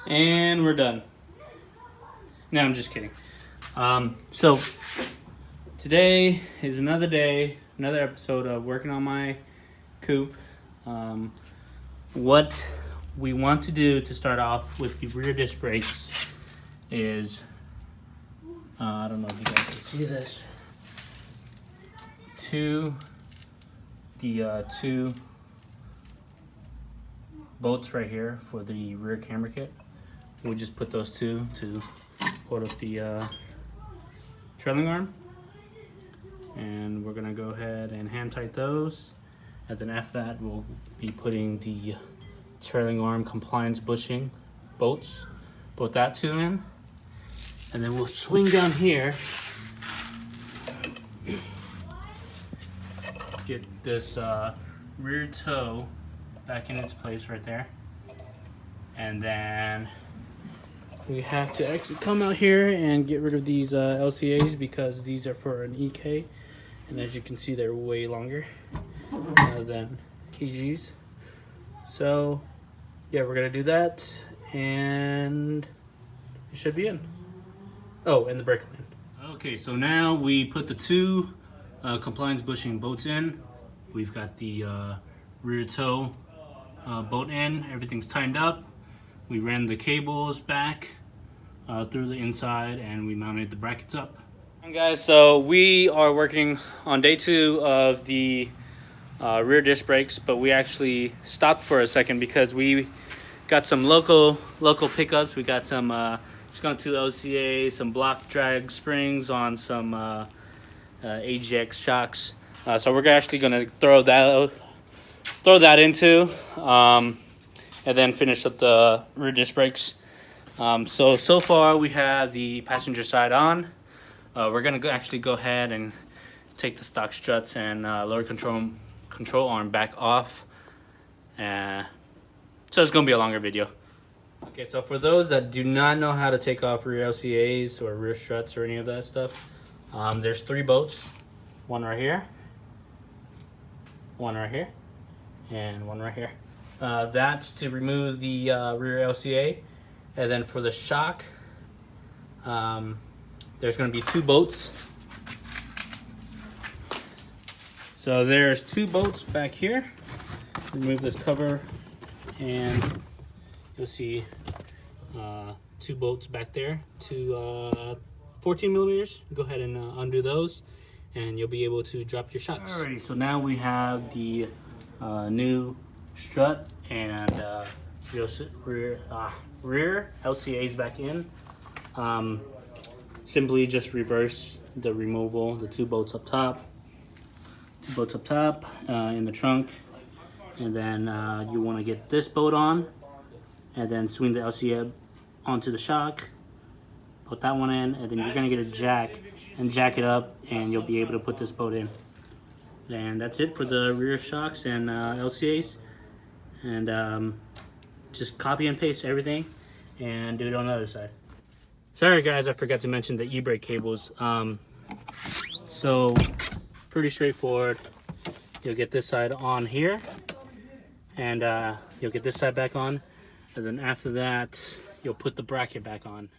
And we're done. No, I'm just kidding. So today is another day, another episode of working on my coupe. What we want to do to start off with the rear disc brakes is, I don't know if you guys can see this, two bolts right here for the rear camber kit. We just put those two to hold up the trailing arm, and we're gonna go ahead and hand tight those, and then after that we'll be putting the trailing arm compliance bushing bolts, put that two in, and then we'll swing down here, get this rear toe back in its place right there, and then we have to actually come out here and get rid of these LCAs because these are for an EK, and as you can see they're way longer than KGs. So yeah, we're gonna do that and it should be in. Oh, and the brake line. Okay, so now we put the two compliance bushing bolts in. We've got the rear toe bolt in, everything's tightened up. We ran the cables back through the inside and we mounted the brackets up. And guys, so we are working on day 2 of the rear disc brakes, but we actually stopped for a second because we got some local pickups. We got some Skunk 2 LCA, some block drag springs on some AGX shocks. So we're actually gonna throw that into and then finish up the rear disc brakes. So far we have the passenger side on. We're gonna actually go ahead and take the stock struts and lower control arm back off. So it's gonna be a longer video. Okay, so for those that do not know how to take off rear LCAs or rear struts or any of that stuff, there's 3 bolts. One right here, one right here, and one right here. That's to remove the rear LCA. And then for the shock, there's going to be 2 bolts. So there's 2 bolts back here. Remove this cover and you'll see 2 bolts back there, 2 14 millimeters. Go ahead and undo those and you'll be able to drop your shocks. Alrighty, so now we have the new strut and rear LCAs back in. Simply just reverse the removal, the 2 bolts up top, in the trunk, and then you want to get this bolt on and then swing the LCA onto the shock, put that one in, and then you're going to get a jack and jack it up and you'll be able to put this bolt in. And that's it for the rear shocks and LCAs. And just copy and paste everything and do it on the other side. Sorry guys, I forgot to mention the e-brake cables. So pretty straightforward. You'll get this side on here and you'll get this side back on, and then after that you'll put the bracket back on.